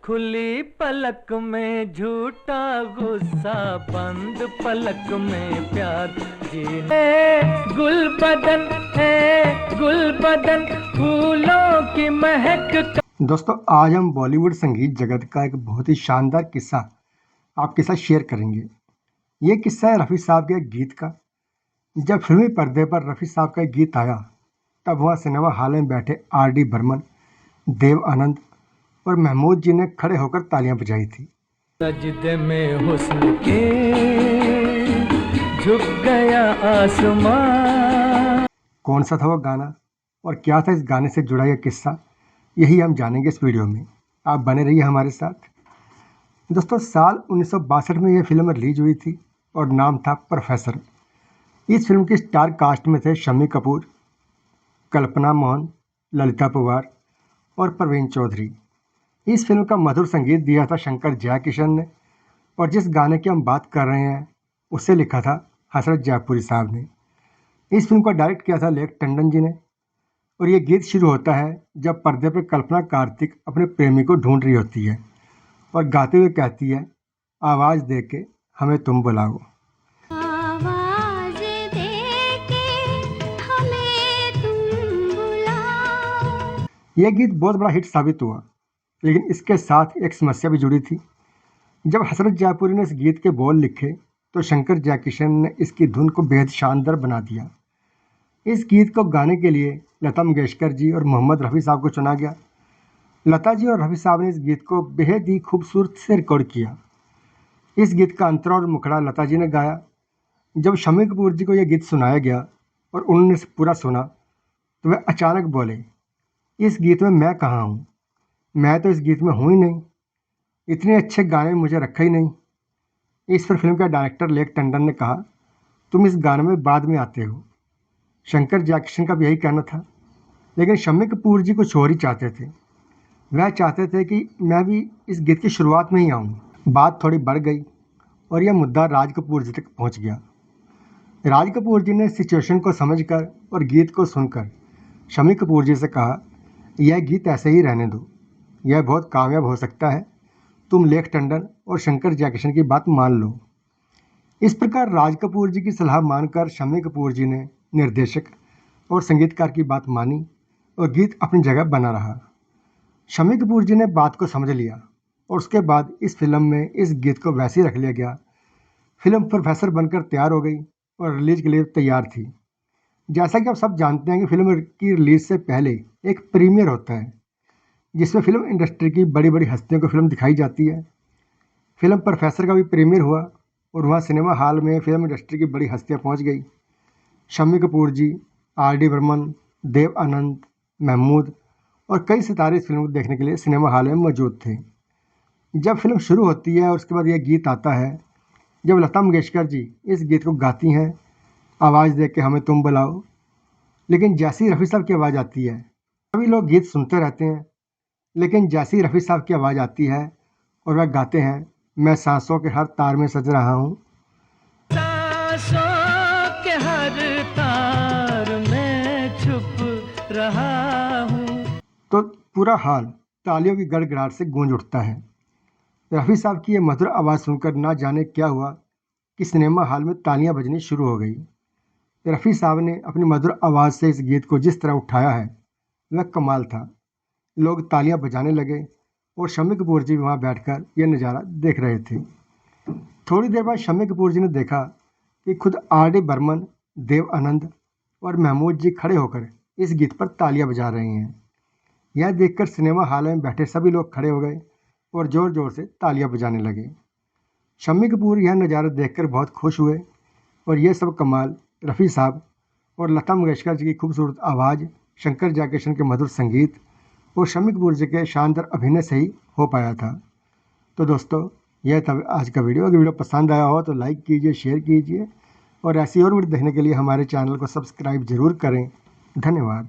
खुली पलक में झूठा गुस्सा, बंद पलक में प्यार जीने। गुलबदन है गुलबदन, फूलों की महक। दोस्तों, आज हम बॉलीवुड संगीत जगत का एक बहुत ही शानदार किस्सा आपके साथ शेयर करेंगे। ये किस्सा है रफ़ी साहब के एक गीत का। जब फिल्मी पर्दे पर रफ़ी साहब का एक गीत आया, तब वहाँ सिनेमा हॉल में बैठे आर.डी. बर्मन, देव आनंद और महमूद जी ने खड़े होकर तालियां बजाई थी। सजदे में हुस्न के झुक गया आसमां। कौन सा था वो गाना और क्या था इस गाने से जुड़ा यह किस्सा, यही हम जानेंगे इस वीडियो में। आप बने रहिए हमारे साथ। दोस्तों, साल 1962 में यह फिल्म रिलीज हुई थी और नाम था प्रोफेसर। इस फिल्म की स्टार कास्ट में थे शम्मी कपूर, कल्पना मोहन, ललिता पवार और परवीन चौधरी। इस फिल्म का मधुर संगीत दिया था शंकर जयकिशन ने, और जिस गाने की हम बात कर रहे हैं उसे लिखा था हसरत जयपुरी साहब ने। इस फिल्म को डायरेक्ट किया था लेख टंडन जी ने। और ये गीत शुरू होता है जब पर्दे पर कल्पना कार्तिक अपने प्रेमी को ढूंढ रही होती है और गाते हुए कहती है, आवाज़ दे के हमें तुम बुलाओ। यह गीत बहुत बड़ा हिट साबित हुआ, लेकिन इसके साथ एक समस्या भी जुड़ी थी। जब हसरत जयपुरी ने इस गीत के बोल लिखे तो शंकर जयकिशन ने इसकी धुन को बेहद शानदार बना दिया। इस गीत को गाने के लिए लता मंगेशकर जी और मोहम्मद रफ़ी साहब को चुना गया। लता जी और रफ़ी साहब ने इस गीत को बेहद ही खूबसूरत से रिकॉर्ड किया। इस गीत का अंतरा और मुखड़ा लता जी ने गाया। जब शम्मी कपूर जी को यह गीत सुनाया गया और उन्होंने इसे पूरा सुना, तो वह अचानक बोले, इस गीत में मैं कहाँ हूँ, मैं तो इस गीत में हूँ ही नहीं, इतने अच्छे गाने में मुझे रखा ही नहीं। इस पर फिल्म का डायरेक्टर लेख टंडन ने कहा, तुम इस गाने में बाद में आते हो। शंकर जयकिशन का भी यही कहना था, लेकिन शम्मी कपूर जी कुछ और ही चाहते थे। वह चाहते थे कि मैं भी इस गीत की शुरुआत में ही आऊँ। बात थोड़ी बढ़ गई और यह मुद्दा राज कपूर जी तक पहुँच गया। राज कपूर जी ने सिचुएशन को समझकर और गीत को सुनकर शम्मी कपूर जी से कहा, यह गीत ऐसे ही रहने दो, यह बहुत कामयाब हो सकता है, तुम लेख टंडन और शंकर जयकिशन की बात मान लो। इस प्रकार राज कपूर जी की सलाह मानकर शम्मी कपूर जी ने निर्देशक और संगीतकार की बात मानी और गीत अपनी जगह बना रहा। शम्मी कपूर जी ने बात को समझ लिया और उसके बाद इस फिल्म में इस गीत को वैसे ही रख लिया गया। फिल्म प्रोफेसर बनकर तैयार हो गई और रिलीज के लिए तैयार थी। जैसा कि आप सब जानते हैं कि फिल्म की रिलीज से पहले एक प्रीमियर होता है, जिसमें फिल्म इंडस्ट्री की बड़ी बड़ी हस्तियों को फिल्म दिखाई जाती है। फिल्म प्रोफेसर का भी प्रीमियर हुआ और वहाँ सिनेमा हॉल में फिल्म इंडस्ट्री की बड़ी हस्तियाँ पहुँच गई। शम्मी कपूर जी, आर.डी. बर्मन, देव आनंद, महमूद और कई सितारे इस फिल्म को देखने के लिए सिनेमा हॉल में मौजूद थे। जब फिल्म शुरू होती है और उसके बाद यह गीत आता है, जब लता मंगेशकर जी इस गीत को गाती हैं, आवाज़ दे के हमें तुम बुलाओ, लेकिन जैसी ही रफ़ी साहब की आवाज़ आती है, सभी लोग गीत सुनते रहते हैं, लेकिन जैसी ही रफ़ी साहब की आवाज़ आती है और वह गाते हैं, मैं सांसों के हर तार में सज रहा हूँ, सांसों के हर तार में छुप रहा हूँ, तो पूरा हॉल तालियों की गड़गड़ाहट से गूंज उठता है। रफ़ी साहब की यह मधुर आवाज़ सुनकर ना जाने क्या हुआ कि सिनेमा हॉल में तालियां बजनी शुरू हो गई। रफ़ी साहब ने अपनी मधुर आवाज़ से इस गीत को जिस तरह उठाया है, वह कमाल था। लोग तालियां बजाने लगे और शम्मी कपूर जी वहां बैठकर यह नज़ारा देख रहे थे। थोड़ी देर बाद शम्मी कपूर जी ने देखा कि खुद आर.डी. बर्मन, देव आनंद और महमूद जी खड़े होकर इस गीत पर तालियां बजा रहे हैं। यह देखकर सिनेमा हॉल में बैठे सभी लोग खड़े हो गए और ज़ोर ज़ोर से तालियां बजाने लगे। शम्मी कपूर यह नज़ारा देखकर बहुत खुश हुए और यह सब कमाल रफ़ी साहब और लता मंगेशकर जी की खूबसूरत आवाज़, शंकर जयकिशन के मधुर संगीत और शम्मी कपूर जी के शानदार अभिनय से ही हो पाया था। तो दोस्तों, यह था आज का वीडियो। अगर वीडियो पसंद आया हो तो लाइक कीजिए, शेयर कीजिए और ऐसी और वीडियो देखने के लिए हमारे चैनल को सब्सक्राइब ज़रूर करें। धन्यवाद।